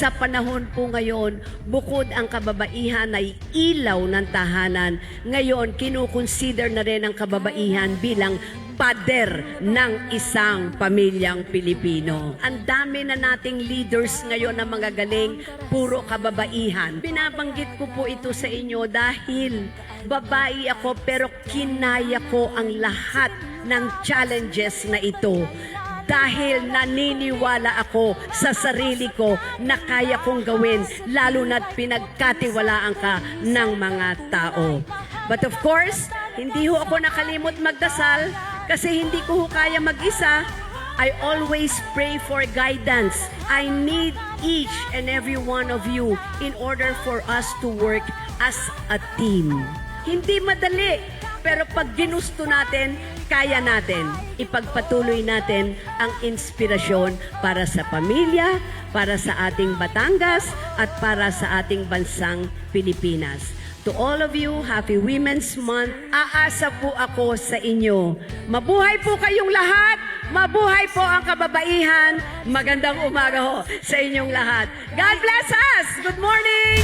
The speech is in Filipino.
sa panahon po ngayon, bukod ang kababaihan ay ilaw ng tahanan, ngayon kinukonsider na rin ang kababaihan bilang pader ng isang pamilyang Pilipino. Ang dami na nating leaders ngayon na mga galing, puro kababaihan. Binabanggit ko po ito sa inyo dahil babae ako pero kinaya ko ang lahat ng challenges na ito. Dahil naniniwala ako sa sarili ko na kaya kong gawin, lalo na't pinagkatiwalaan ka ng mga tao. But of course, hindi ho ako nakalimot magdasal kasi hindi ko ho kaya mag-isa. I always pray for guidance. I need each and every one of you in order for us to work as a team. Hindi madali, pero pag ginusto natin, kaya natin. Ipagpatuloy natin ang inspirasyon para sa pamilya, para sa ating Batangas, at para sa ating bansang Pilipinas. To all of you, Happy Women's Month. Aasa po ako sa inyo. Mabuhay po kayong lahat. Mabuhay po ang kababaihan. Magandang umaga ho sa inyong lahat. God bless us. Good morning.